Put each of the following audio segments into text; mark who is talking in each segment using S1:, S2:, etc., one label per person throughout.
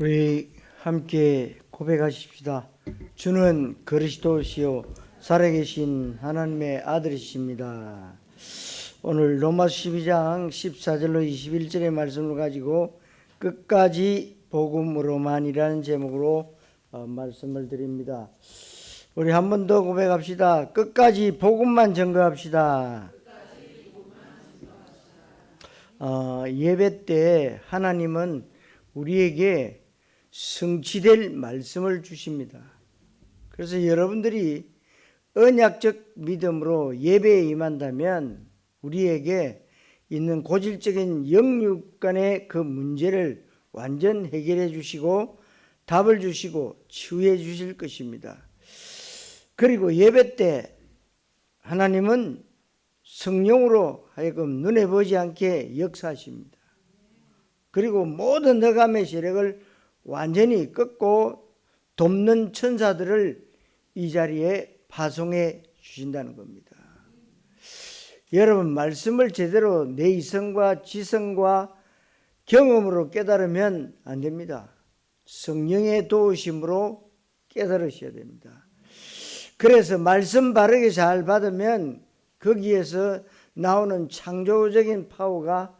S1: 우리 함께 고백하십시다. 주는 그리스도시요 살아계신 하나님의 아들이십니다. 오늘 로마서 12장 14절로 21절의 말씀을 가지고 끝까지 복음으로만이라는 제목으로 말씀을 드립니다. 우리 한 번 더 고백합시다. 끝까지 복음만 전거합시다. 예배 때 하나님은 우리에게 성취될 말씀을 주십니다. 그래서 여러분들이 언약적 믿음으로 예배에 임한다면 우리에게 있는 고질적인 영육 간의 그 문제를 완전 해결해 주시고 답을 주시고 치유해 주실 것입니다. 그리고 예배 때 하나님은 성령으로 하여금 눈에 보이지 않게 역사하십니다. 그리고 모든 흑암의 세력을 완전히 끊고 돕는 천사들을 이 자리에 파송해 주신다는 겁니다. 여러분, 말씀을 제대로 내 이성과 지성과 경험으로 깨달으면 안 됩니다. 성령의 도우심으로 깨달으셔야 됩니다. 그래서 말씀 바르게 잘 받으면 거기에서 나오는 창조적인 파워가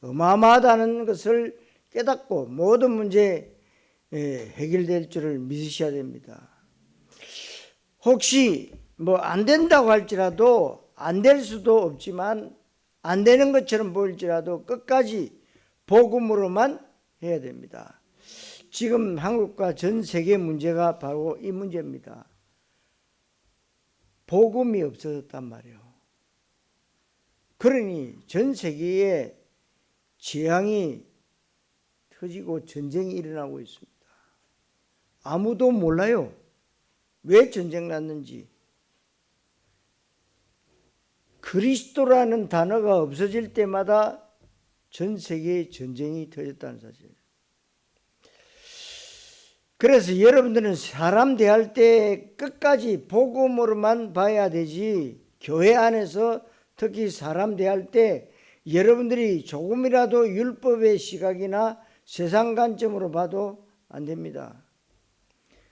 S1: 어마어마하다는 것을 깨닫고 모든 문제 해결될 줄을 믿으셔야 됩니다. 혹시 안 된다고 할지라도 안 될 수도 없지만 안 되는 것처럼 보일지라도 끝까지 복음으로만 해야 됩니다. 지금 한국과 전 세계 문제가 바로 이 문제입니다. 복음이 없어졌단 말이에요. 그러니 전 세계에 재앙이 터지고 전쟁이 일어나고 있습니다. 아무도 몰라요. 왜 전쟁 났는지. 그리스도라는 단어가 없어질 때마다 전 세계에 전쟁이 터졌다는 사실. 그래서 여러분들은 사람 대할 때 끝까지 복음으로만 봐야 되지, 교회 안에서 특히 사람 대할 때 여러분들이 조금이라도 율법의 시각이나 세상 관점으로 봐도 안 됩니다.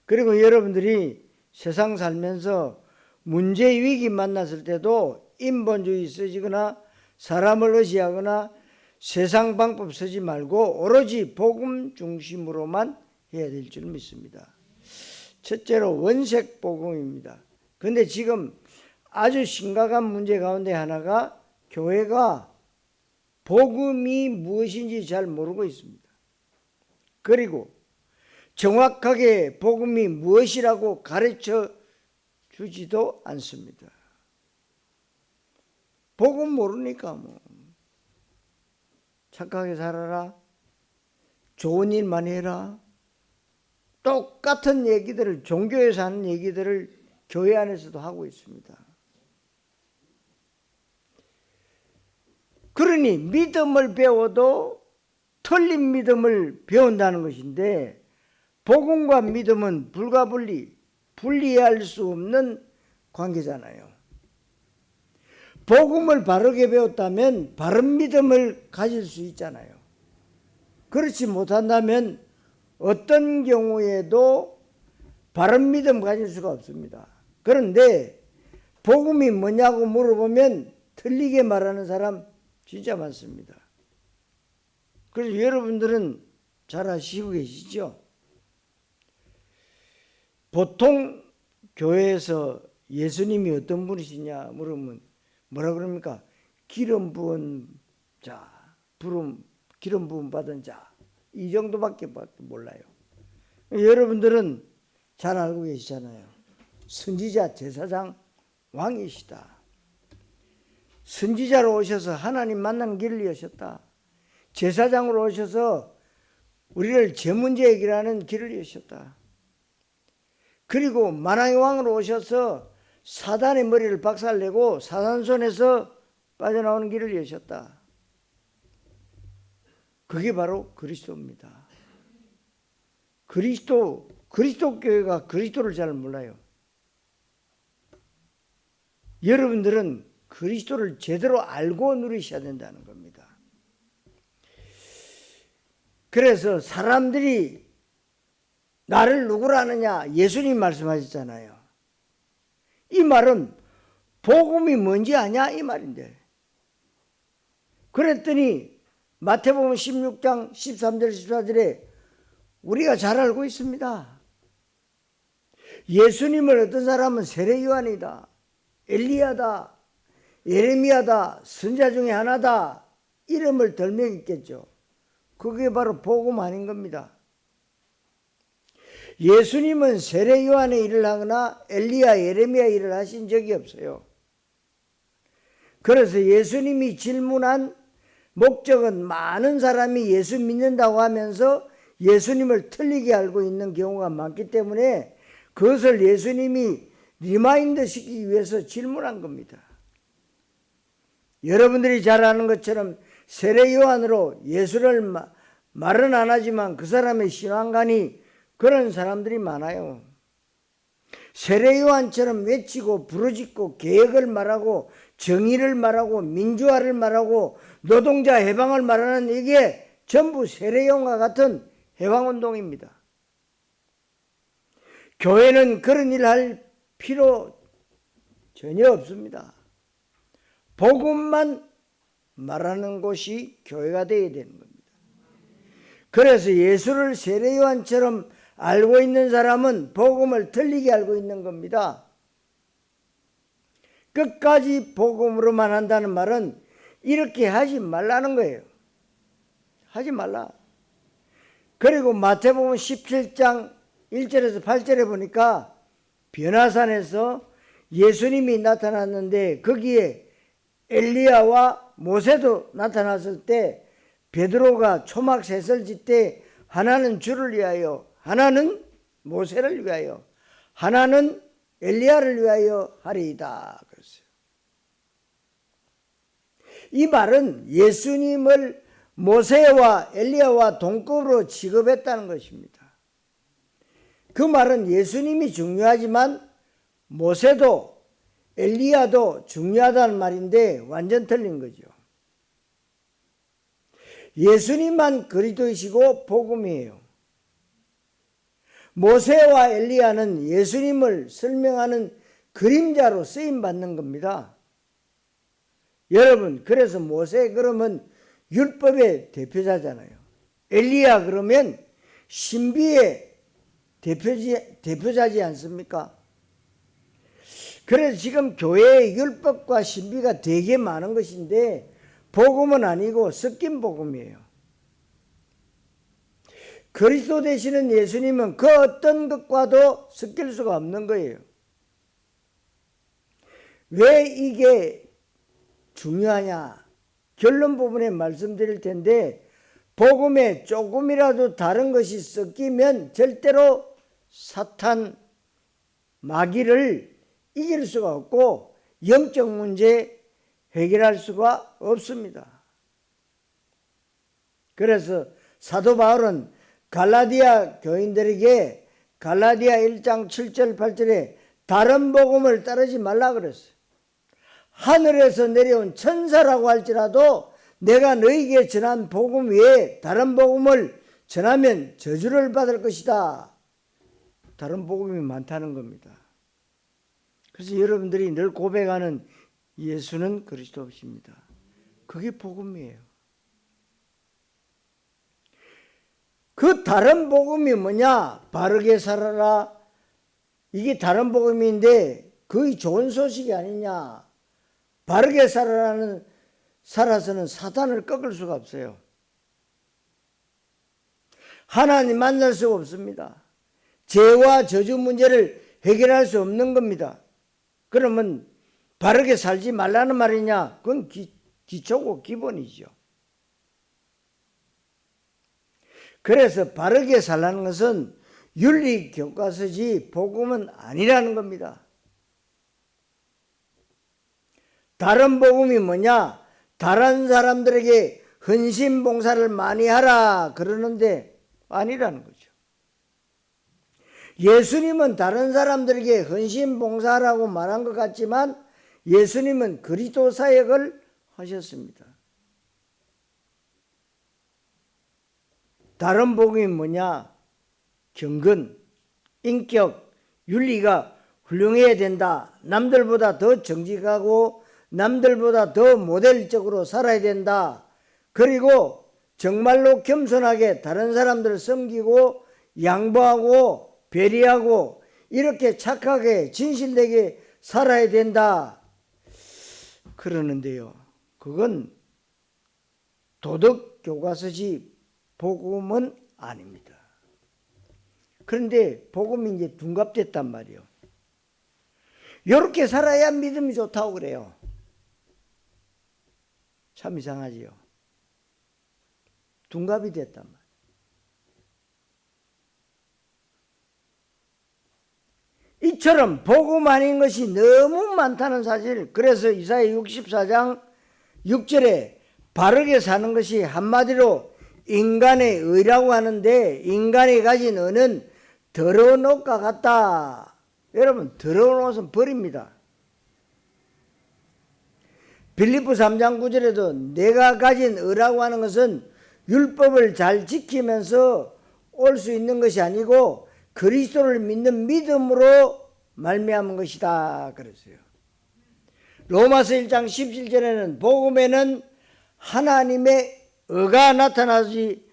S1: 그리고 여러분들이 세상 살면서 문제 위기 만났을 때도 인본주의 쓰지거나 사람을 의지하거나 세상 방법 쓰지 말고 오로지 복음 중심으로만 해야 될 줄 믿습니다. 첫째로 원색 복음입니다. 그런데 지금 아주 심각한 문제 가운데 하나가 교회가 복음이 무엇인지 잘 모르고 있습니다. 그리고 정확하게 복음이 무엇이라고 가르쳐 주지도 않습니다. 복음 모르니까 착하게 살아라, 좋은 일만 해라, 똑같은 얘기들을, 종교에서 하는 얘기들을 교회 안에서도 하고 있습니다. 그러니 믿음을 배워도 틀린 믿음을 배운다는 것인데, 복음과 믿음은 분리할 수 없는 관계잖아요. 복음을 바르게 배웠다면 바른 믿음을 가질 수 있잖아요. 그렇지 못한다면 어떤 경우에도 바른 믿음 가질 수가 없습니다. 그런데 복음이 뭐냐고 물어보면 틀리게 말하는 사람 진짜 많습니다. 그래서 여러분들은 잘 아시고 계시죠? 보통 교회에서 예수님이 어떤 분이시냐 물으면 뭐라 그럽니까? 기름 부은 자, 기름 부음 받은 자, 이 정도밖에 몰라요. 여러분들은 잘 알고 계시잖아요. 선지자, 제사장, 왕이시다. 선지자로 오셔서 하나님 만나는 길을 여셨다. 제사장으로 오셔서 우리를 죄 문제 해결하는 길을 여셨다. 그리고 만왕의 왕으로 오셔서 사단의 머리를 박살내고 사단 손에서 빠져나오는 길을 여셨다. 그게 바로 그리스도입니다. 그리스도 교회가 그리스도를 잘 몰라요. 여러분들은 그리스도를 제대로 알고 누리셔야 된다는 겁니다. 그래서 사람들이 나를 누구라 하느냐? 예수님 말씀하셨잖아요. 이 말은 복음이 뭔지 아냐? 이 말인데. 그랬더니 마태복음 16장 13절 14절에 우리가 잘 알고 있습니다. 예수님을 어떤 사람은 세례 요한이다, 엘리야다, 예레미야다, 선지자 중에 하나다 이름을 덜명했겠죠. 그게 바로 복음 아닌 겁니다. 예수님은 세례 요한의 일을 하거나 엘리야, 예레미야 일을 하신 적이 없어요. 그래서 예수님이 질문한 목적은 많은 사람이 예수 믿는다고 하면서 예수님을 틀리게 알고 있는 경우가 많기 때문에 그것을 예수님이 리마인드 시키기 위해서 질문한 겁니다. 여러분들이 잘 아는 것처럼 세례 요한으로 예수를 말은 안 하지만 그 사람의 신앙관이 그런 사람들이 많아요. 세례 요한처럼 외치고 부르짖고 계획을 말하고 정의를 말하고 민주화를 말하고 노동자 해방을 말하는 이게 전부 세례 요한과 같은 해방운동입니다. 교회는 그런 일을 할 필요 전혀 없습니다. 복음만 말하는 곳이 교회가 되어야 되는 겁니다. 그래서 예수를 세례 요한처럼 알고 있는 사람은 복음을 틀리게 알고 있는 겁니다. 끝까지 복음으로만 한다는 말은 이렇게 하지 말라는 거예요. 하지 말라. 그리고 마태복음 17장 1절에서 8절에 보니까 변화산에서 예수님이 나타났는데 거기에 엘리야와 모세도 나타났을 때 베드로가 초막셋을 짓되 하나는 주를 위하여, 하나는 모세를 위하여, 하나는 엘리야를 위하여 하리이다 그랬어요. 이 말은 예수님을 모세와 엘리야와 동급으로 취급했다는 것입니다. 그 말은 예수님이 중요하지만 모세도 엘리야도 중요하다는 말인데 완전 틀린 거죠. 예수님만 그리스도이시고 복음이에요. 모세와 엘리야는 예수님을 설명하는 그림자로 쓰임받는 겁니다. 여러분, 그래서 모세 그러면 율법의 대표자잖아요. 엘리야 그러면 신비의 대표자지 않습니까? 그래서 지금 교회의 율법과 신비가 되게 많은 것인데 복음은 아니고 섞인 복음이에요. 그리스도 되시는 예수님은 그 어떤 것과도 섞일 수가 없는 거예요. 왜 이게 중요하냐? 결론 부분에 말씀드릴 텐데 복음에 조금이라도 다른 것이 섞이면 절대로 사탄 마귀를 이길 수가 없고 영적 문제 해결할 수가 없습니다. 그래서 사도 바울은 갈라디아 교인들에게 갈라디아 1장 7절 8절에 다른 복음을 따르지 말라 그랬어요. 하늘에서 내려온 천사라고 할지라도 내가 너희에게 전한 복음 외에 다른 복음을 전하면 저주를 받을 것이다. 다른 복음이 많다는 겁니다. 그래서 여러분들이 늘 고백하는 예수는 그리스도십니다. 그게 복음이에요. 그 다른 복음이 뭐냐? 바르게 살아라. 이게 다른 복음인데 거의 좋은 소식이 아니냐? 바르게 살아서는 사탄을 꺾을 수가 없어요. 하나님 만날 수가 없습니다. 죄와 저주 문제를 해결할 수 없는 겁니다. 그러면 바르게 살지 말라는 말이냐? 그건 기초고 기본이죠. 그래서 바르게 살라는 것은 윤리 교과서지 복음은 아니라는 겁니다. 다른 복음이 뭐냐? 다른 사람들에게 헌신 봉사를 많이 하라 그러는데 아니라는 거죠. 예수님은 다른 사람들에게 헌신 봉사하라고 말한 것 같지만 예수님은 그리스도 사역을 하셨습니다. 다른 복음이 뭐냐? 경건, 인격, 윤리가 훌륭해야 된다. 남들보다 더 정직하고 남들보다 더 모델적으로 살아야 된다. 그리고 정말로 겸손하게 다른 사람들을 섬기고 양보하고 배려하고 이렇게 착하게 진실되게 살아야 된다. 그러는데요. 그건 도덕 교과서지 복음은 아닙니다. 그런데 복음이 이제 둔갑됐단 말이에요. 이렇게 살아야 믿음이 좋다고 그래요. 참 이상하지요. 둔갑이 됐단 말이에요. 이처럼 복음 아닌 것이 너무 많다는 사실. 그래서 이사야 64장 6절에 바르게 사는 것이 한마디로 인간의 의라고 하는데, 인간이 가진 의는 더러운 옷과 같다. 여러분, 더러운 옷은 버립니다. 빌립보 3장 9절에도 내가 가진 의라고 하는 것은 율법을 잘 지키면서 올 수 있는 것이 아니고 그리스도를 믿는 믿음으로 말미암은 것이다 그랬어요. 로마서 1장 17절에는 복음에는 하나님의 의가 나타나지,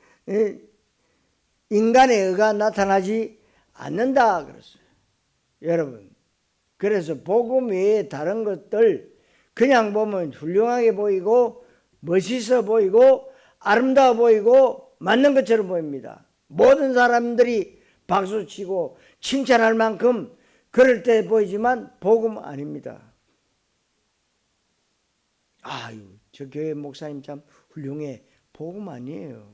S1: 인간의 의가 나타나지 않는다 그랬어요. 여러분, 그래서 복음 외에 다른 것들 그냥 보면 훌륭하게 보이고 멋있어 보이고 아름다워 보이고 맞는 것처럼 보입니다. 모든 사람들이 박수치고 칭찬할 만큼 그럴 때 보이지만 복음 아닙니다. 아유, 저 교회 목사님 참 훌륭해. 복음 아니에요.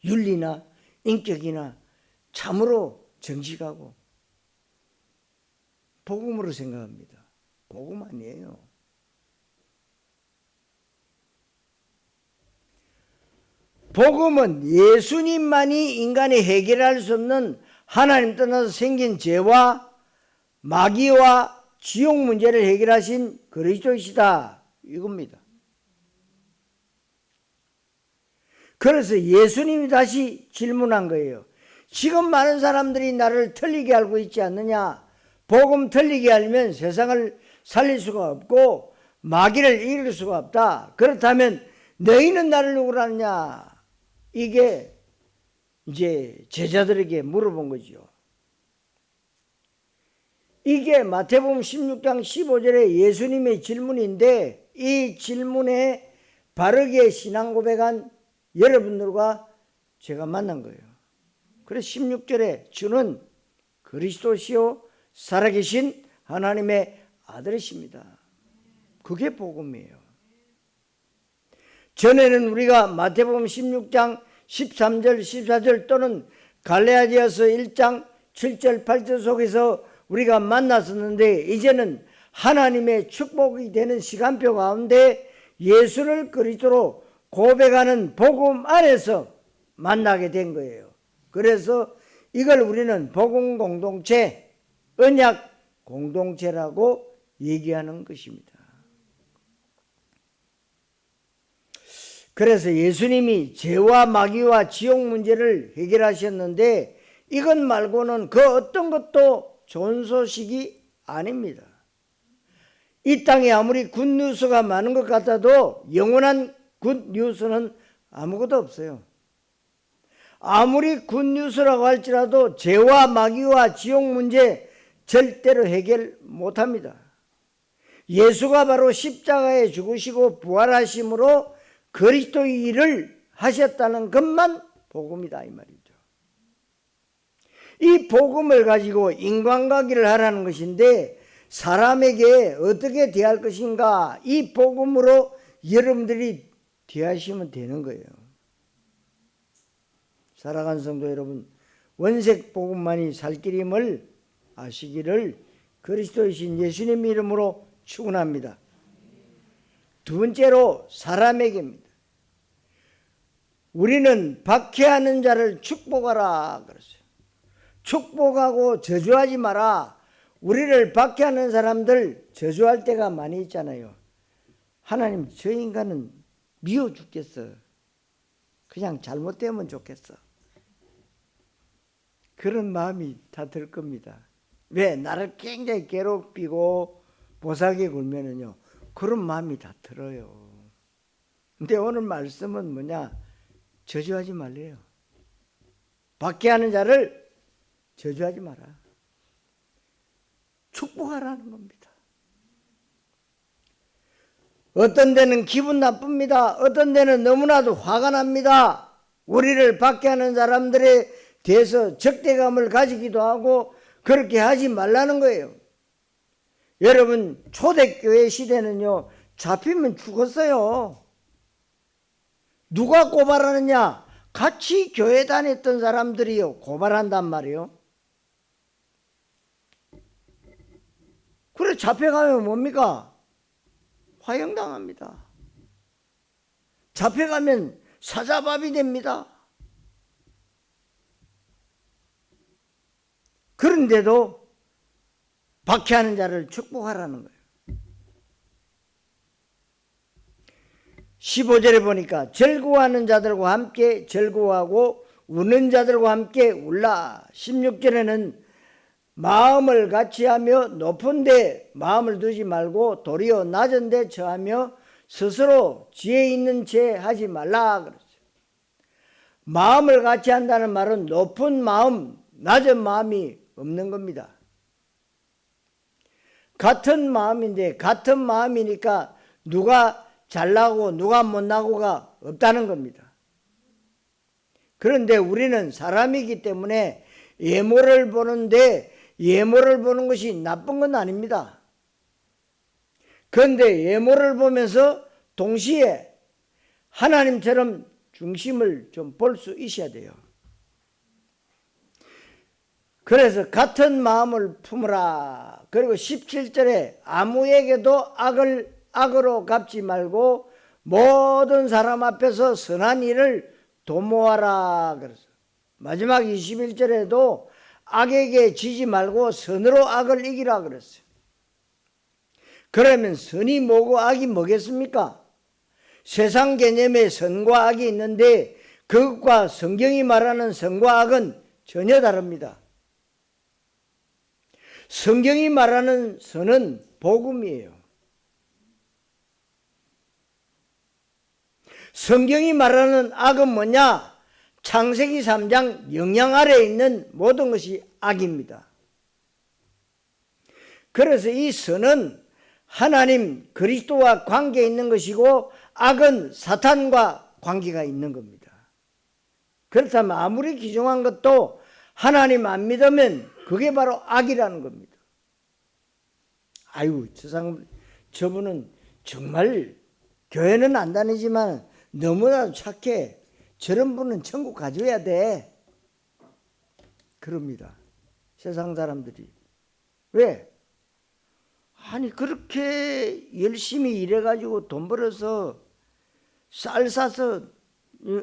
S1: 윤리나 인격이나 참으로 정직하고 복음으로 생각합니다. 복음 아니에요. 복음은 예수님만이 인간이 해결할 수 없는 하나님 떠나서 생긴 죄와 마귀와 지옥 문제를 해결하신 그리스도이시다. 이겁니다. 그래서 예수님이 다시 질문한 거예요. 지금 많은 사람들이 나를 틀리게 알고 있지 않느냐? 복음 틀리게 알면 세상을 살릴 수가 없고 마귀를 이길 수가 없다. 그렇다면 너희는 나를 누구로 아느냐? 이게 이제 제자들에게 물어본 거죠. 이게 마태복음 16장 15절에 예수님의 질문인데, 이 질문에 바르게 신앙 고백한 여러분들과 제가 만난 거예요. 그래서 16절에 주는 그리스도시요 살아계신 하나님의 아들이십니다. 그게 복음이에요. 전에는 우리가 마태복음 16장 13절 14절 또는 갈라디아서 1장 7절 8절 속에서 우리가 만났었는데, 이제는 하나님의 축복이 되는 시간표 가운데 예수를 그리스도로 고백하는 복음 안에서 만나게 된 거예요. 그래서 이걸 우리는 복음 공동체, 언약 공동체라고 얘기하는 것입니다. 그래서 예수님이 죄와 마귀와 지옥 문제를 해결하셨는데, 이것 말고는 그 어떤 것도 좋은 소식이 아닙니다. 이 땅에 아무리 굿뉴스가 많은 것 같아도 영원한 굿뉴스는 아무것도 없어요. 아무리 굿뉴스라고 할지라도 죄와 마귀와 지옥 문제 절대로 해결 못합니다. 예수가 바로 십자가에 죽으시고 부활하심으로 그리스도의 일을 하셨다는 것만 복음이다 이 말이죠. 이 복음을 가지고 인간관계를 하라는 것인데, 사람에게 어떻게 대할 것인가, 이 복음으로 여러분들이 대하시면 되는 거예요. 살아간 성도 여러분, 원색 복음만이 살 길임을 아시기를 그리스도이신 예수님 이름으로 축원합니다. 두 번째로 사람에게입니다. 우리는 박해하는 자를 축복하라 그랬어요. 축복하고 저주하지 마라. 우리를 박해하는 사람들 저주할 때가 많이 있잖아요. 하나님, 저 인간은 미워 죽겠어. 그냥 잘못되면 좋겠어. 그런 마음이 다 들 겁니다. 왜? 나를 굉장히 괴롭히고 보살게 굴면은요, 그런 마음이 다 들어요. 근데 오늘 말씀은 뭐냐? 저주하지 말래요. 박해하는 자를 저주하지 마라. 축복하라는 겁니다. 어떤 데는 기분 나쁩니다. 어떤 데는 너무나도 화가 납니다. 우리를 박해하는 사람들에 대해서 적대감을 가지기도 하고 그렇게 하지 말라는 거예요. 여러분, 초대교회 시대는요, 잡히면 죽었어요. 누가 고발하느냐? 같이 교회 다녔던 사람들이요, 고발한단 말이에요. 그래, 잡혀가면 뭡니까? 화형당합니다. 잡혀가면 사자밥이 됩니다. 그런데도 박해하는 자를 축복하라는 거예요. 15절에 보니까 즐거워하는 자들과 함께 즐거워하고 우는 자들과 함께 울라. 16절에는 마음을 같이 하며 높은 데 마음을 두지 말고 도리어 낮은 데 처하며 스스로 지혜 있는 채 하지 말라 그랬어요. 마음을 같이 한다는 말은 높은 마음, 낮은 마음이 없는 겁니다. 같은 마음인데 같은 마음이니까 누가 잘나고 누가 못나고가 없다는 겁니다. 그런데 우리는 사람이기 때문에 예모를 보는데 예모를 보는 것이 나쁜 건 아닙니다. 그런데 예모를 보면서 동시에 하나님처럼 중심을 좀 볼 수 있어야 돼요. 그래서 같은 마음을 품으라. 그리고 17절에 아무에게도 악을 악으로 갚지 말고 모든 사람 앞에서 선한 일을 도모하라 그랬어요. 마지막 21절에도 악에게 지지 말고 선으로 악을 이기라 그랬어요. 그러면 선이 뭐고 악이 뭐겠습니까? 세상 개념에 선과 악이 있는데 그것과 성경이 말하는 선과 악은 전혀 다릅니다. 성경이 말하는 선은 복음이에요. 성경이 말하는 악은 뭐냐? 창세기 3장 영향 아래에 있는 모든 것이 악입니다. 그래서 이 선은 하나님 그리스도와 관계 있는 것이고 악은 사탄과 관계가 있는 겁니다. 그렇다면 아무리 귀중한 것도 하나님 안 믿으면 그게 바로 악이라는 겁니다. 아유, 저분은 정말 교회는 안 다니지만 너무나도 착해. 저런 분은 천국 가져야 돼. 그럽니다. 세상 사람들이. 왜? 아니 그렇게 열심히 일해가지고 돈 벌어서 쌀 사서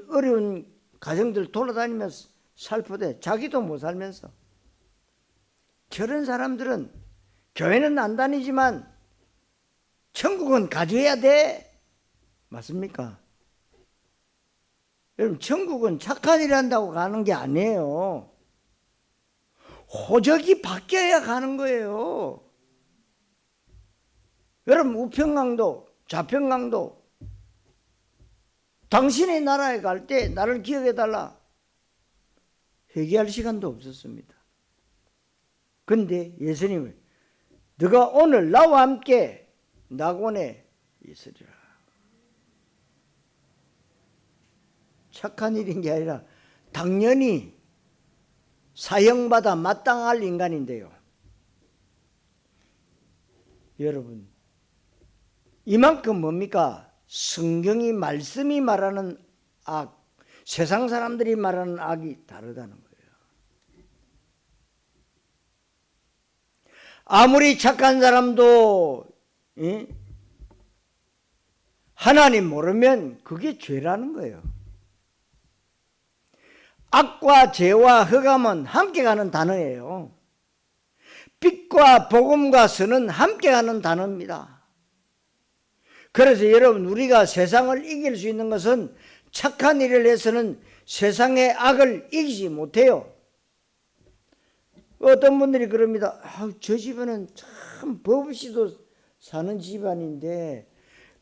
S1: 어려운 가정들 돌아다니면서 살포대 자기도 못 살면서 저런 사람들은 교회는 안 다니지만 천국은 가져야 돼. 맞습니까? 여러분, 천국은 착한 일 한다고 가는 게 아니에요. 호적이 바뀌어야 가는 거예요. 여러분, 우평강도 좌평강도 당신의 나라에 갈 때 나를 기억해달라 회개할 시간도 없었습니다. 그런데 예수님은 너가 오늘 나와 함께 낙원에 있으리라. 착한 일인 게 아니라 당연히 사형받아 마땅할 인간인데요. 여러분, 이만큼 뭡니까? 성경이 말씀이 말하는 악, 세상 사람들이 말하는 악이 다르다는 거예요. 아무리 착한 사람도 하나님 모르면 그게 죄라는 거예요. 악과 죄와 흑암은 함께 가는 단어예요. 빛과 복음과 선은 함께 가는 단어입니다. 그래서 여러분, 우리가 세상을 이길 수 있는 것은 착한 일을 해서는 세상의 악을 이기지 못해요. 어떤 분들이 그럽니다. 저 집안은 참 법 없이도 사는 집안인데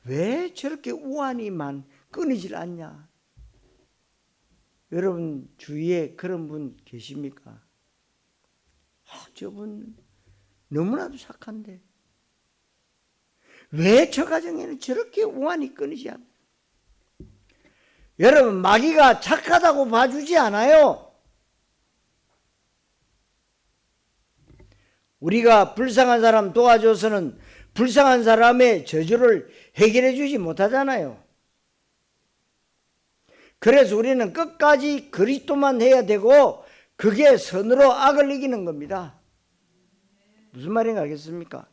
S1: 왜 저렇게 우환이만 끊이질 않냐. 여러분 주위에 그런 분 계십니까? 저분 너무나도 착한데 왜 저 가정에는 저렇게 우환이 끊이지 않나. 여러분 마귀가 착하다고 봐주지 않아요. 우리가 불쌍한 사람 도와줘서는 불쌍한 사람의 저주를 해결해 주지 못하잖아요. 그래서 우리는 끝까지 그리스도만 해야 되고 그게 선으로 악을 이기는 겁니다. 무슨 말인가 알겠습니까?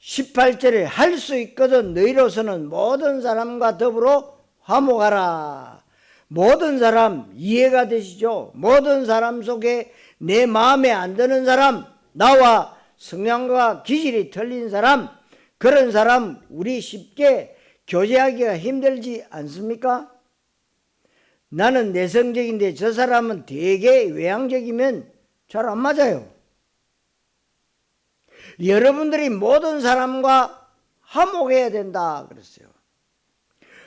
S1: 18절에 할 수 있거든 너희로서는 모든 사람과 더불어 화목하라. 모든 사람 이해가 되시죠? 모든 사람 속에 내 마음에 안 드는 사람, 나와 성향과 기질이 틀린 사람, 그런 사람 우리 쉽게 교제하기가 힘들지 않습니까? 나는 내성적인데 저 사람은 되게 외향적이면 잘 안 맞아요. 여러분들이 모든 사람과 화목해야 된다 그랬어요.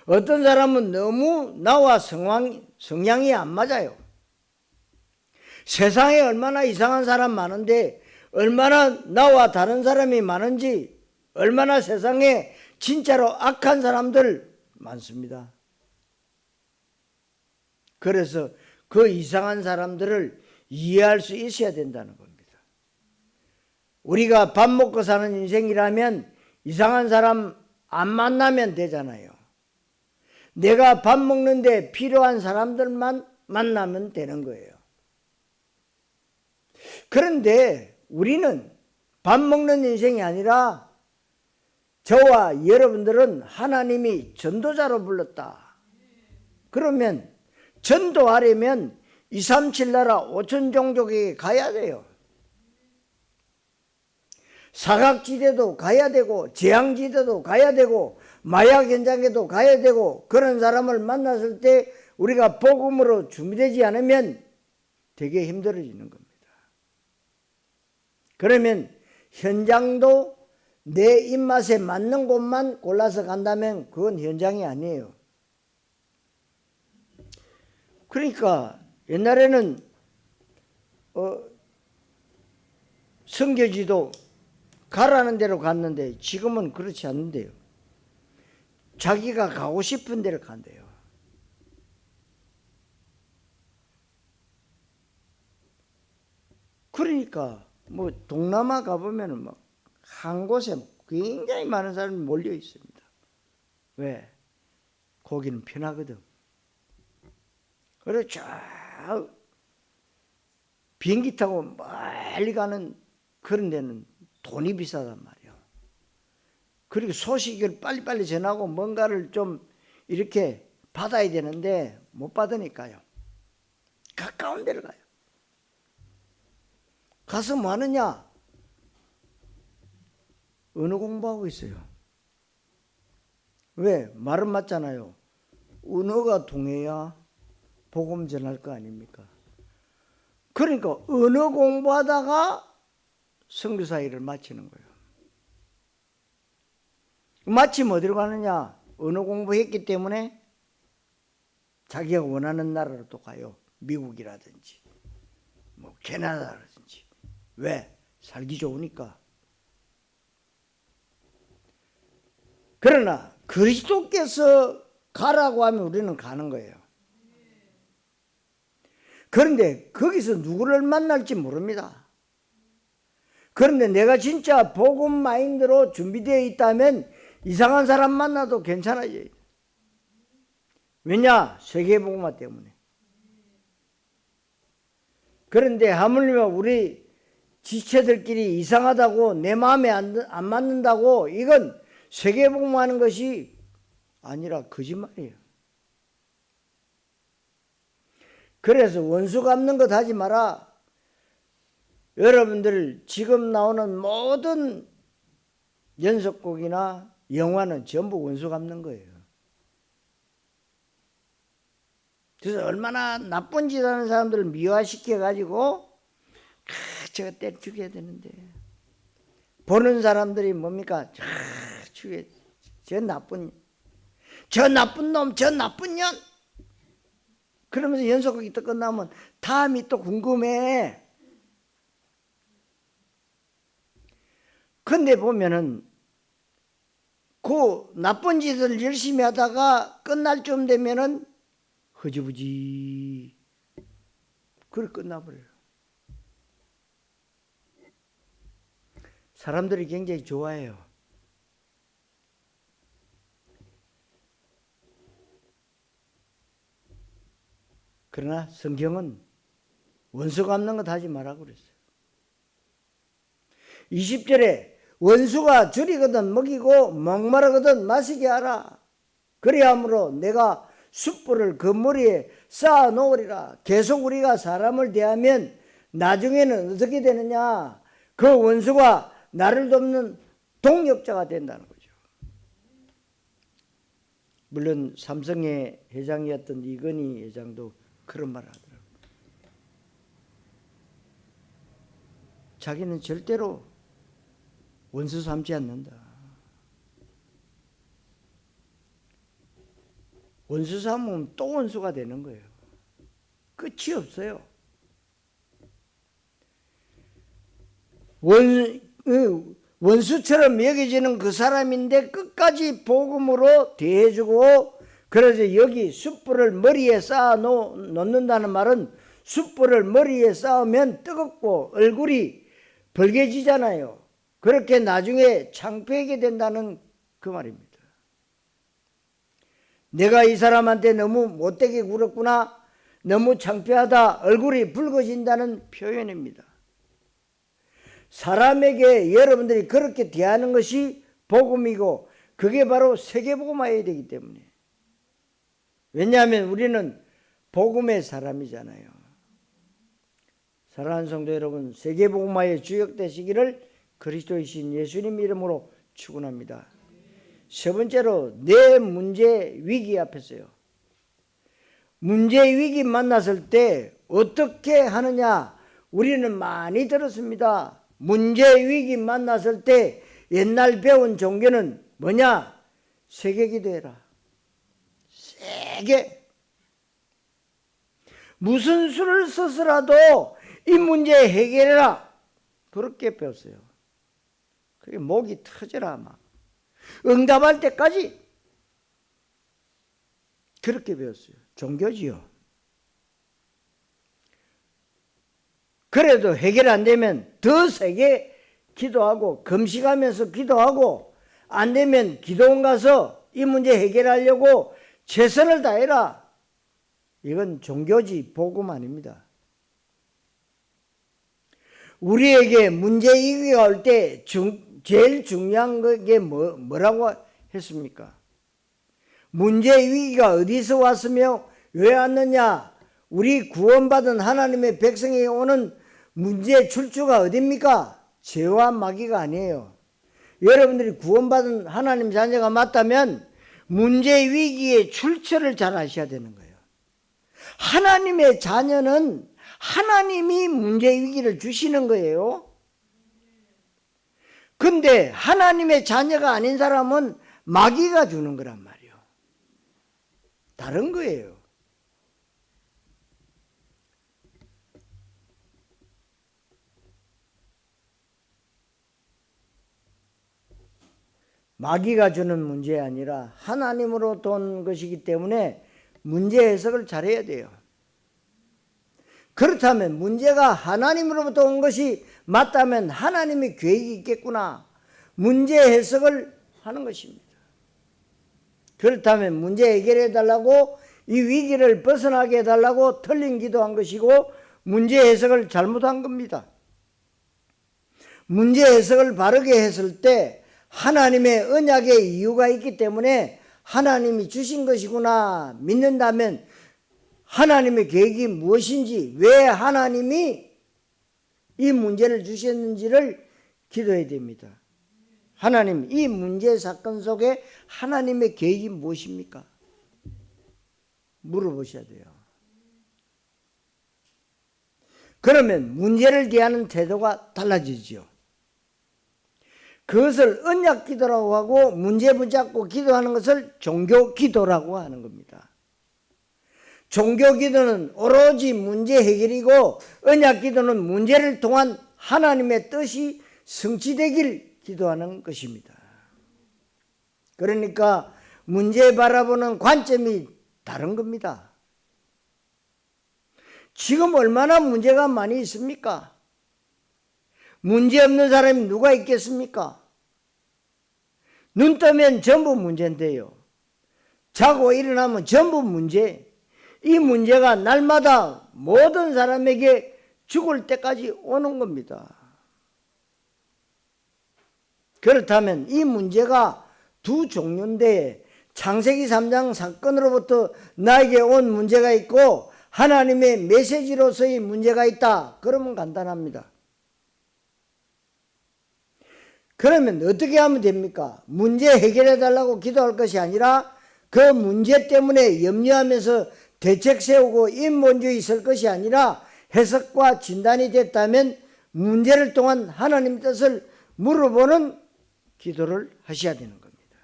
S1: 어떤 사람은 너무 나와 성향이 안 맞아요. 세상에 얼마나 이상한 사람 많은데 얼마나 나와 다른 사람이 많은지, 얼마나 세상에 진짜로 악한 사람들 많습니다. 그래서 그 이상한 사람들을 이해할 수 있어야 된다는 겁니다. 우리가 밥 먹고 사는 인생이라면 이상한 사람 안 만나면 되잖아요. 내가 밥 먹는데 필요한 사람들만 만나면 되는 거예요. 그런데 우리는 밥 먹는 인생이 아니라 저와 여러분들은 하나님이 전도자로 불렀다. 그러면 전도하려면 237 나라 5천 종족에게 가야 돼요. 사각지대도 가야 되고 재앙지대도 가야 되고 마약 현장에도 가야 되고, 그런 사람을 만났을 때 우리가 복음으로 준비되지 않으면 되게 힘들어지는 겁니다. 그러면 현장도 내 입맛에 맞는 곳만 골라서 간다면 그건 현장이 아니에요. 그러니까 옛날에는 선교지도 가라는 대로 갔는데 지금은 그렇지 않는데요. 자기가 가고 싶은 데를 간대요. 그러니까 뭐 동남아 가보면은 막 한 곳에 굉장히 많은 사람이 몰려 있습니다. 왜? 거기는 편하거든. 그래서 저 비행기 타고 멀리 가는 그런 데는 돈이 비싸단 말이에요. 그리고 소식을 빨리빨리 전하고 뭔가를 좀 이렇게 받아야 되는데 못 받으니까요. 가까운 데를 가요. 가서 뭐 하느냐? 언어 공부하고 있어요. 왜? 말은 맞잖아요. 언어가 통해야 복음 전할 거 아닙니까? 그러니까 언어 공부하다가 선교사 일을 마치는 거예요. 마치면 어디로 가느냐? 언어 공부했기 때문에 자기가 원하는 나라로 또 가요. 미국이라든지 뭐 캐나다라든지. 왜? 살기 좋으니까. 그러나 그리스도께서 가라고 하면 우리는 가는 거예요. 그런데 거기서 누구를 만날지 모릅니다. 그런데 내가 진짜 복음 마인드로 준비되어 있다면 이상한 사람 만나도 괜찮아져요. 왜냐? 세계복음화 때문에. 그런데 하물며 우리 지체들끼리 이상하다고, 내 마음에 안 맞는다고, 이건 세계복음화하는 것이 아니라 거짓말이에요. 그래서 원수 갚는 것 하지 마라. 여러분들 지금 나오는 모든 연속곡이나 영화는 전부 원수 갚는 거예요. 그래서 얼마나 나쁜 짓 하는 사람들을 미화시켜가지고 제가 때려 죽여야 되는데, 보는 사람들이 뭡니까? 죽여, 저 나쁜 놈, 저 나쁜 년. 그러면서 연속극이 또 끝나면 다음이 또 궁금해. 근데 보면은 그 나쁜 짓을 열심히 하다가 끝날 쯤 되면은 흐지부지 그래 끝나버려요. 사람들이 굉장히 좋아해요. 그러나 성경은 원수 갚는 것 하지 말라고 그랬어요. 20절에 원수가 줄이거든 먹이고 목마르거든 마시게 하라. 그리함으로 내가 숯불을 그 머리에 쌓아 놓으리라. 계속 우리가 사람을 대하면 나중에는 어떻게 되느냐? 그 원수가 나를 돕는 동력자가 된다는 거죠. 물론 삼성의 회장이었던 이건희 회장도 그런 말을 하더라고요. 자기는 절대로 원수 삼지 않는다. 원수 삼으면 또 원수가 되는 거예요. 끝이 없어요. 원수처럼 여겨지는 그 사람인데 끝까지 복음으로 대해주고, 그래서 여기 숯불을 머리에 쌓아 놓는다는 말은 숯불을 머리에 쌓으면 뜨겁고 얼굴이 벌개지잖아요. 그렇게 나중에 창피하게 된다는 그 말입니다. 내가 이 사람한테 너무 못되게 굴었구나, 너무 창피하다, 얼굴이 붉어진다는 표현입니다. 사람에게 여러분들이 그렇게 대하는 것이 복음이고, 그게 바로 세계복음화해야 되기 때문에. 왜냐하면 우리는 복음의 사람이잖아요. 사랑하는 성도 여러분, 세계복음화의 주역 되시기를 그리스도이신 예수님 이름으로 축원합니다. 세 번째로, 내 문제 위기 앞에서요. 문제 위기 만났을 때 어떻게 하느냐, 우리는 많이 들었습니다. 문제 위기 만났을 때 옛날 배운 종교는 뭐냐? 세게 기도해라. 세게. 무슨 수를 써서라도 이 문제 해결해라. 그렇게 배웠어요. 그게 목이 터져라 막. 응답할 때까지 그렇게 배웠어요. 종교지요. 그래도 해결 안 되면 더 세게 기도하고 금식하면서 기도하고, 안 되면 기도원 가서 이 문제 해결하려고 최선을 다해라. 이건 종교지 복음 아닙니다. 우리에게 문제 위기가 올 때 제일 중요한 게 뭐라고 했습니까? 문제 위기가 어디서 왔으며 왜 왔느냐? 우리 구원받은 하나님의 백성에게 오는 문제의 출처가 어디입니까? 죄와 마귀가 아니에요. 여러분들이 구원받은 하나님 자녀가 맞다면 문제 위기의 출처를 잘 아셔야 되는 거예요. 하나님의 자녀는 하나님이 문제 위기를 주시는 거예요. 근데 하나님의 자녀가 아닌 사람은 마귀가 주는 거란 말이에요. 다른 거예요. 마귀가 주는 문제 아니라 하나님으로부터 온 것이기 때문에 문제 해석을 잘해야 돼요. 그렇다면 문제가 하나님으로부터 온 것이 맞다면 하나님의 계획이 있겠구나, 문제 해석을 하는 것입니다. 그렇다면 문제 해결해 달라고, 이 위기를 벗어나게 해달라고 틀린 기도한 것이고 문제 해석을 잘못한 겁니다. 문제 해석을 바르게 했을 때 하나님의 언약의 이유가 있기 때문에 하나님이 주신 것이구나 믿는다면, 하나님의 계획이 무엇인지, 왜 하나님이 이 문제를 주셨는지를 기도해야 됩니다. 하나님, 이 문제 사건 속에 하나님의 계획이 무엇입니까? 물어보셔야 돼요. 그러면 문제를 대하는 태도가 달라지죠. 그것을 언약 기도라고 하고 문제 붙잡고 기도하는 것을 종교 기도라고 하는 겁니다. 종교 기도는 오로지 문제 해결이고 언약 기도는 문제를 통한 하나님의 뜻이 성취되길 기도하는 것입니다. 그러니까 문제 바라보는 관점이 다른 겁니다. 지금 얼마나 문제가 많이 있습니까? 문제 없는 사람이 누가 있겠습니까? 눈 뜨면 전부 문제인데요. 자고 일어나면 전부 문제. 이 문제가 날마다 모든 사람에게 죽을 때까지 오는 겁니다. 그렇다면 이 문제가 두 종류인데 창세기 3장 사건으로부터 나에게 온 문제가 있고 하나님의 메시지로서의 문제가 있다. 그러면 간단합니다. 그러면 어떻게 하면 됩니까? 문제 해결해 달라고 기도할 것이 아니라 그 문제 때문에 염려하면서 대책 세우고 인본주의 있을 것이 아니라 해석과 진단이 됐다면 문제를 통한 하나님 뜻을 물어보는 기도를 하셔야 되는 겁니다.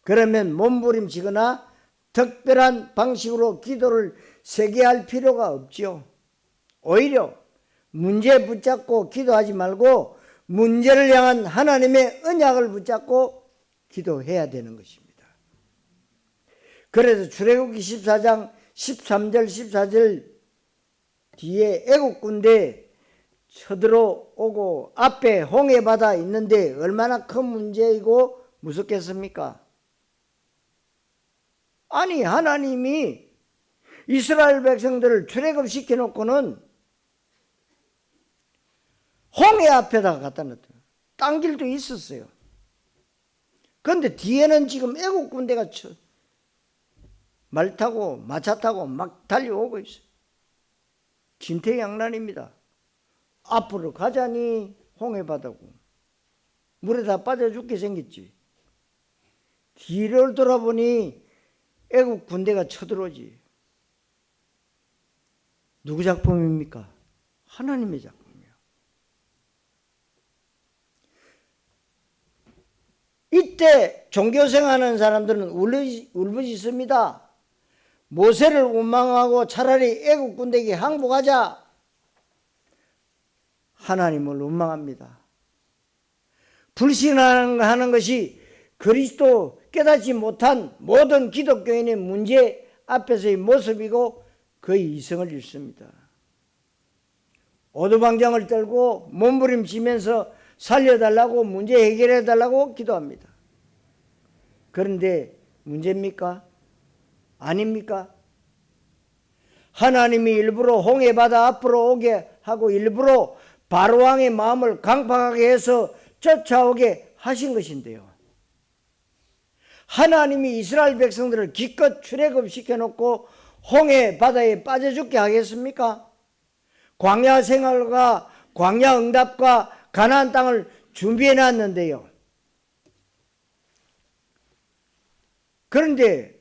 S1: 그러면 몸부림치거나 특별한 방식으로 기도를 세게 할 필요가 없죠. 오히려 문제 붙잡고 기도하지 말고 문제를 향한 하나님의 언약을 붙잡고 기도해야 되는 것입니다. 그래서 출애굽기 14장 13절 14절 뒤에 애국 군대 쳐들어오고 앞에 홍해바다 있는데 얼마나 큰 문제이고 무섭겠습니까? 아니 하나님이 이스라엘 백성들을 출애굽시켜 놓고는 홍해 앞에다가 갖다 놨대요. 딴 길도 있었어요. 그런데 뒤에는 지금 애국 군대가 말 타고 마차 타고 막 달려오고 있어요. 진퇴양난입니다. 앞으로 가자니 홍해바다고 물에 다 빠져 죽게 생겼지. 뒤를 돌아보니 애국 군대가 쳐들어오지. 누구 작품입니까? 하나님의 작품이에요. 이때 종교생활하는 사람들은 울부짖습니다. 모세를 원망하고 차라리 애국 군대에게 항복하자. 하나님을 원망합니다. 불신하는 것이 그리스도 깨닫지 못한 모든 기독교인의 문제 앞에서의 모습이고 그의 이성을 잃습니다. 오두방정을 떨고 몸부림치면서 살려달라고 문제 해결해달라고 기도합니다. 그런데 문제입니까? 아닙니까? 하나님이 일부러 홍해바다 앞으로 오게 하고 일부러 바로왕의 마음을 강팍하게 해서 쫓아오게 하신 것인데요. 하나님이 이스라엘 백성들을 기껏 출애굽시켜놓고 홍해바다에 빠져 죽게 하겠습니까? 광야 생활과 광야 응답과 가나안 땅을 준비해놨는데요. 그런데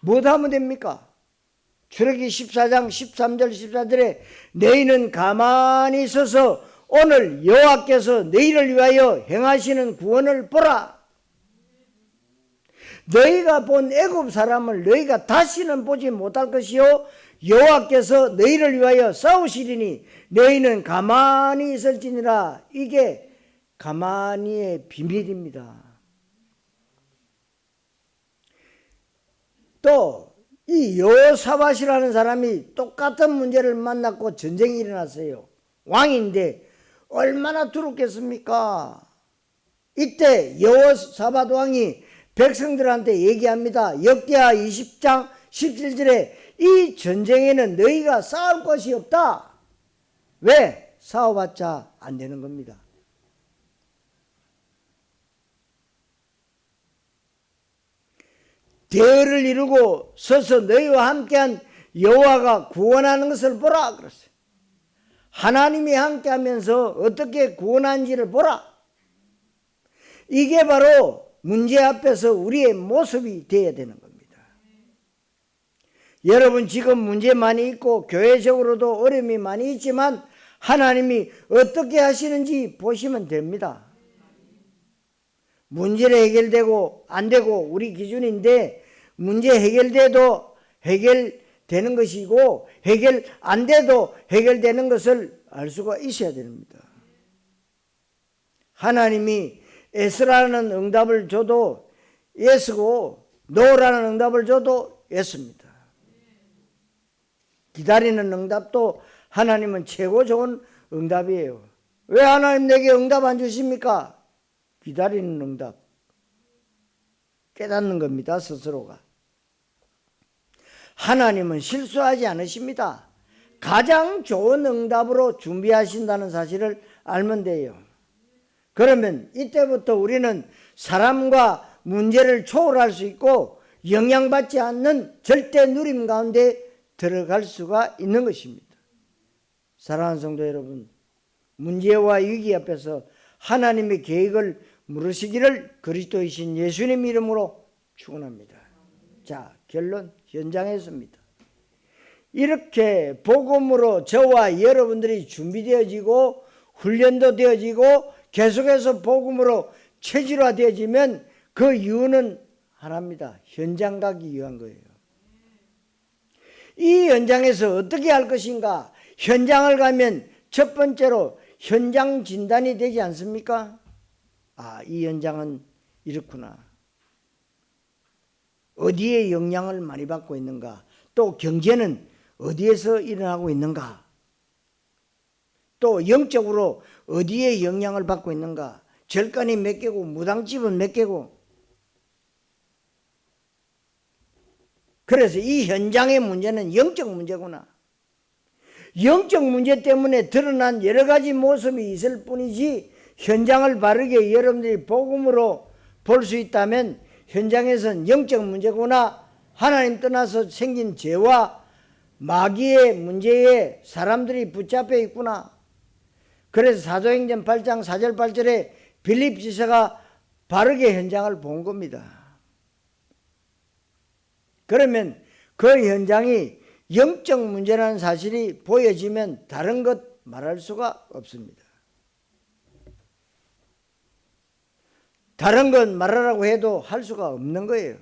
S1: 무엇하면 됩니까? 출애굽기 14장 13절 14절에 너희는 가만히 서서 오늘 여호와께서 너희를 위하여 행하시는 구원을 보라. 너희가 본 애굽 사람을 너희가 다시는 보지 못할 것이요 여호와께서 너희를 위하여 싸우시리니 너희는 가만히 있을지니라. 이게 가만히의 비밀입니다. 또 이 여호사밧이라는 사람이 똑같은 문제를 만났고 전쟁이 일어났어요. 왕인데 얼마나 두렵겠습니까? 이때 여호사밧 왕이 백성들한테 얘기합니다. 역대하 20장 17절에 이 전쟁에는 너희가 싸울 것이 없다. 왜? 싸워봤자 안 되는 겁니다. 대열을 이루고 서서 너희와 함께한 여호와가 구원하는 것을 보라 그랬어요. 하나님이 함께하면서 어떻게 구원하는지를 보라. 이게 바로 문제 앞에서 우리의 모습이 되어야 되는 겁니다. 여러분 지금 문제 많이 있고 교회적으로도 어려움이 많이 있지만 하나님이 어떻게 하시는지 보시면 됩니다. 문제를 해결되고 안 되고 우리 기준인데 문제 해결돼도 해결되는 것이고 해결 안 돼도 해결되는 것을 알 수가 있어야 됩니다. 하나님이 예스라는 응답을 줘도 예스고 노라는 응답을 줘도 예스입니다. 기다리는 응답도 하나님은 최고 좋은 응답이에요. 왜 하나님 내게 응답 안 주십니까? 기다리는 응답. 깨닫는 겁니다. 스스로가. 하나님은 실수하지 않으십니다. 가장 좋은 응답으로 준비하신다는 사실을 알면 돼요. 그러면 이때부터 우리는 사람과 문제를 초월할 수 있고 영향받지 않는 절대 누림 가운데 들어갈 수가 있는 것입니다. 사랑하는 성도 여러분, 문제와 위기 앞에서 하나님의 계획을 물으시기를 그리스도이신 예수님 이름으로 축원합니다. 자, 결론 현장에서입니다. 이렇게 복음으로 저와 여러분들이 준비되어지고 훈련도 되어지고 계속해서 복음으로 체질화되어지면 그 이유는 하나입니다. 현장 가기 위한 거예요. 이 현장에서 어떻게 할 것인가? 현장을 가면 첫 번째로 현장 진단이 되지 않습니까? 아, 이 현장은 이렇구나. 어디에 영향을 많이 받고 있는가? 또 경제는 어디에서 일어나고 있는가? 또 영적으로 어디에 영향을 받고 있는가? 절간이 몇 개고 무당집은 몇 개고. 그래서 이 현장의 문제는 영적 문제구나. 영적 문제 때문에 드러난 여러 가지 모습이 있을 뿐이지 현장을 바르게 여러분들이 복음으로 볼 수 있다면 현장에서는 영적 문제구나. 하나님 떠나서 생긴 죄와 마귀의 문제에 사람들이 붙잡혀 있구나. 그래서 사도행전 8장 4절 8절에 빌립 지사가 바르게 현장을 본 겁니다. 그러면 그 현장이 영적 문제라는 사실이 보여지면 다른 것 말할 수가 없습니다. 다른 것 말하라고 해도 할 수가 없는 거예요.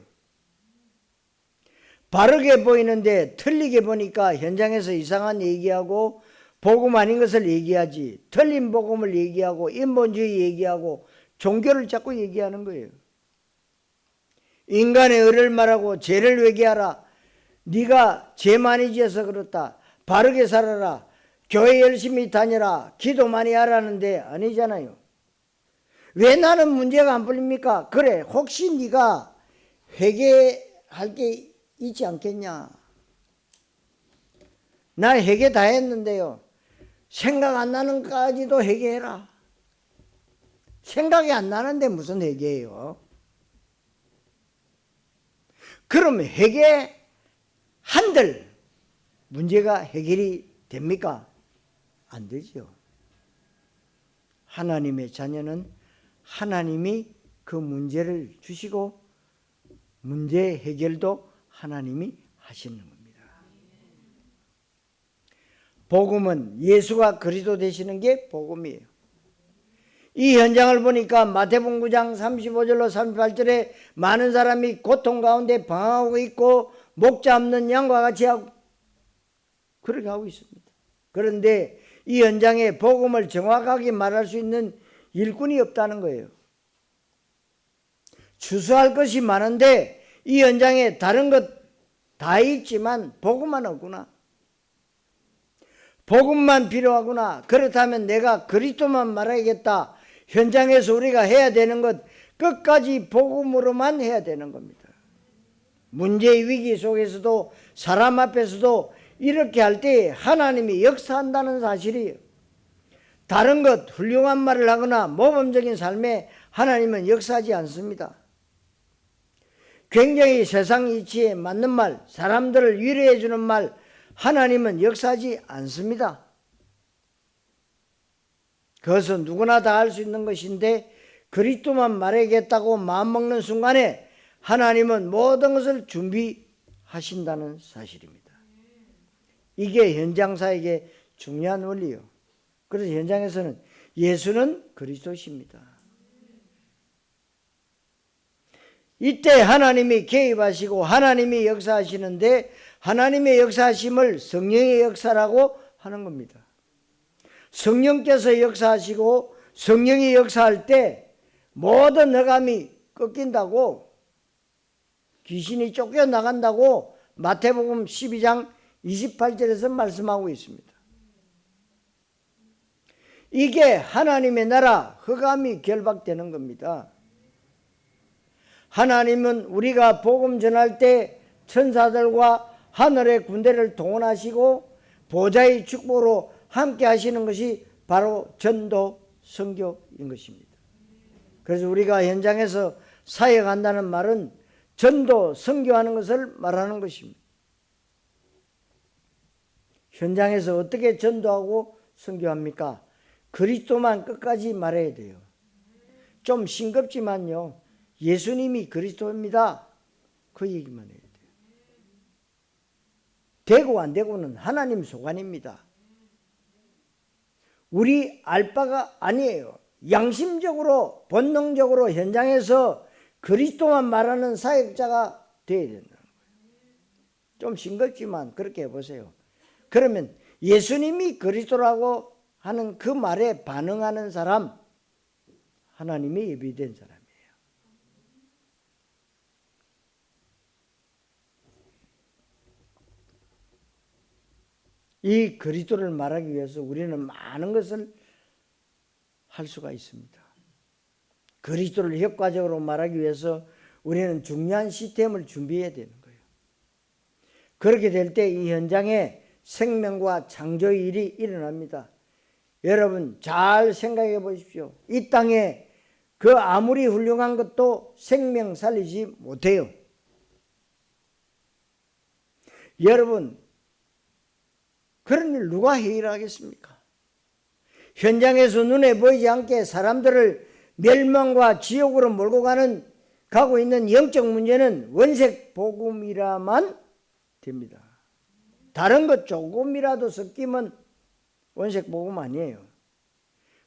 S1: 바르게 보이는데 틀리게 보니까 현장에서 이상한 얘기하고 복음 아닌 것을 얘기하지, 틀린 복음을 얘기하고 인본주의 얘기하고 종교를 자꾸 얘기하는 거예요. 인간의 의를 말하고 죄를 회개하라. 네가 죄 많이 지어서 그렇다. 바르게 살아라. 교회 열심히 다녀라. 기도 많이 하라는데 아니잖아요. 왜 나는 문제가 안 풀립니까? 그래, 혹시 네가 회개할 게 있지 않겠냐? 나 회개 다 했는데요. 생각 안 나는 까지도 회개해라. 생각이 안 나는데 무슨 회개예요? 그럼 회개 한들 문제가 해결이 됩니까? 안 되죠. 하나님의 자녀는 하나님이 그 문제를 주시고 문제 해결도 하나님이 하시는 겁니다. 복음은 예수가 그리스도 되시는 게 복음이에요. 이 현장을 보니까 마태복음 9장 35절로 38절에 많은 사람이 고통 가운데 방황하고 있고 목자 없는 양과 같이 하고 그렇게 하고 있습니다. 그런데 이 현장에 복음을 정확하게 말할 수 있는 일꾼이 없다는 거예요. 추수할 것이 많은데 이 현장에 다른 것 다 있지만 복음만 없구나. 복음만 필요하구나. 그렇다면 내가 그리스도만 말하겠다. 현장에서 우리가 해야 되는 것 끝까지 복음으로만 해야 되는 겁니다. 문제 위기 속에서도 사람 앞에서도 이렇게 할 때 하나님이 역사한다는 사실이에요. 다른 것 훌륭한 말을 하거나 모범적인 삶에 하나님은 역사하지 않습니다. 굉장히 세상 이치에 맞는 말, 사람들을 위로해 주는 말, 하나님은 역사하지 않습니다. 그것은 누구나 다 할 수 있는 것인데 그리스도만 말하겠다고 마음먹는 순간에 하나님은 모든 것을 준비하시는 하신다는 사실입니다. 이게 현장사에게 중요한 원리요. 그래서 현장에서는 예수는 그리스도십니다. 이때 하나님이 개입하시고 하나님이 역사하시는데 하나님의 역사하심을 성령의 역사라고 하는 겁니다. 성령께서 역사하시고 성령이 역사할 때 모든 흑암이 꺾인다고, 귀신이 쫓겨나간다고 마태복음 12장 28절에서 말씀하고 있습니다. 이게 하나님의 나라, 흑암이 결박되는 겁니다. 하나님은 우리가 복음 전할 때 천사들과 하늘의 군대를 동원하시고 보좌의 축복으로 함께 하시는 것이 바로 전도, 선교인 것입니다. 그래서 우리가 현장에서 사역한다는 말은 전도, 선교하는 것을 말하는 것입니다. 현장에서 어떻게 전도하고 선교합니까? 그리스도만 끝까지 말해야 돼요. 좀 싱겁지만요, 예수님이 그리스도입니다, 그 얘기만 해야 돼요. 되고 안 되고는 하나님 소관입니다. 우리 알 바가 아니에요. 양심적으로 본능적으로 현장에서 그리스도만 말하는 사역자가 되어야 된다는 거예요. 좀 싱겁지만 그렇게 해보세요. 그러면 예수님이 그리스도라고 하는 그 말에 반응하는 사람, 하나님이 예비된 사람이에요. 이 그리스도를 말하기 위해서 우리는 많은 것을 할 수가 있습니다. 그리스도를 효과적으로 말하기 위해서 우리는 중요한 시스템을 준비해야 되는 거예요. 그렇게 될 때 이 현장에 생명과 창조의 일이 일어납니다. 여러분 잘 생각해 보십시오. 이 땅에 그 아무리 훌륭한 것도 생명 살리지 못해요. 여러분, 그런 일 누가 해결 하겠습니까? 현장에서 눈에 보이지 않게 사람들을 멸망과 지옥으로 몰고 가고 있는 영적 문제는 원색 복음이라만 됩니다. 다른 것 조금이라도 섞이면 원색 복음 아니에요.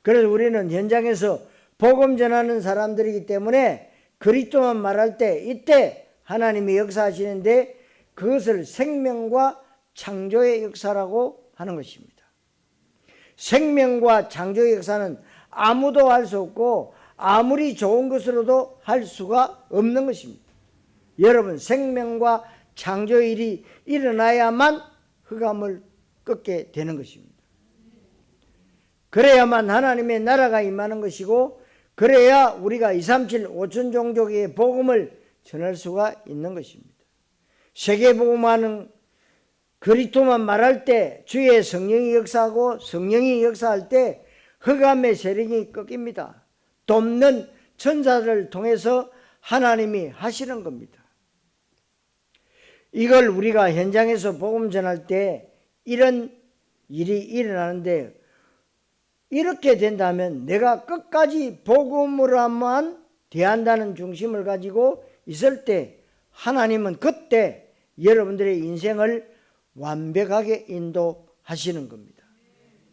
S1: 그래서 우리는 현장에서 복음 전하는 사람들이기 때문에 그리스도만 말할 때 이때 하나님이 역사하시는데 그것을 생명과 창조의 역사라고 하는 것입니다. 생명과 창조의 역사는 아무도 할 수 없고 아무리 좋은 것으로도 할 수가 없는 것입니다. 여러분, 생명과 창조의 일이 일어나야만 흑암을 꺾게 되는 것입니다. 그래야만 하나님의 나라가 임하는 것이고 그래야 우리가 237 5천 종족의 복음을 전할 수가 있는 것입니다. 세계복음화는 그리스도만 말할 때 주의 성령이 역사하고 성령이 역사할 때 흑암의 세력이 꺾입니다. 돕는 천사들을 통해서 하나님이 하시는 겁니다. 이걸 우리가 현장에서 복음 전할 때 이런 일이 일어나는데, 이렇게 된다면 내가 끝까지 복음으로만 대한다는 중심을 가지고 있을 때 하나님은 그때 여러분들의 인생을 완벽하게 인도하시는 겁니다.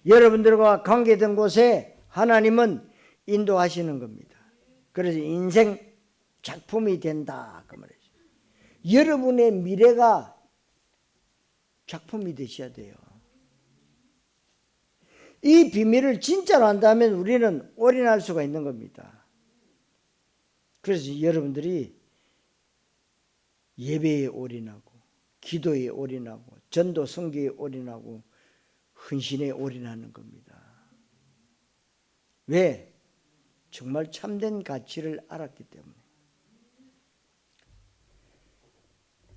S1: 여러분들과 관계된 곳에 하나님은 인도하시는 겁니다. 그래서 인생 작품이 된다 그 말이죠. 여러분의 미래가 작품이 되셔야 돼요. 이 비밀을 진짜로 안다면 우리는 올인할 수가 있는 겁니다. 그래서 여러분들이 예배에 올인하고 기도에 올인하고 전도 선교에 올인하고 헌신에 올인하는 겁니다. 왜? 정말 참된 가치를 알았기 때문에.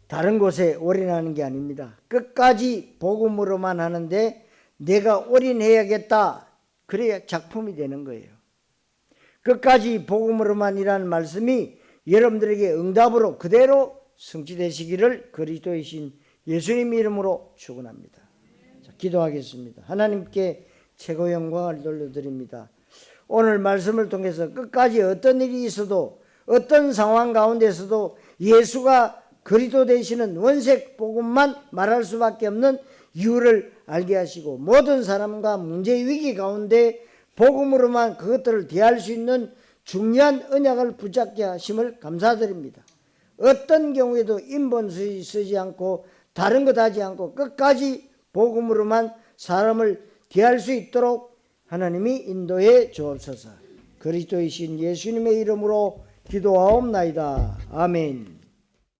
S1: 다른 곳에 올인하는 게 아닙니다. 끝까지 복음으로만 하는데 내가 올인해야겠다. 그래야 작품이 되는 거예요. 끝까지 복음으로만 이라는 말씀이 여러분들에게 응답으로 그대로 성취되시기를 그리스도의 신 예수님 이름으로 축원합니다. 자, 기도하겠습니다. 하나님께 최고 영광을 돌려드립니다. 오늘 말씀을 통해서 끝까지 어떤 일이 있어도 어떤 상황 가운데서도 예수가 그리스도 되시는 원색 복음만 말할 수밖에 없는 이유를 알게 하시고 모든 사람과 문제 위기 가운데 복음으로만 그것들을 대할 수 있는 중요한 언약을 붙잡게 하심을 감사드립니다. 어떤 경우에도 인본주의 쓰지 않고 다른 것 하지 않고 끝까지 복음으로만 사람을 대할 수 있도록 하나님이 인도해 주옵소서. 그리스도이신 예수님의 이름으로 기도하옵나이다. 아멘.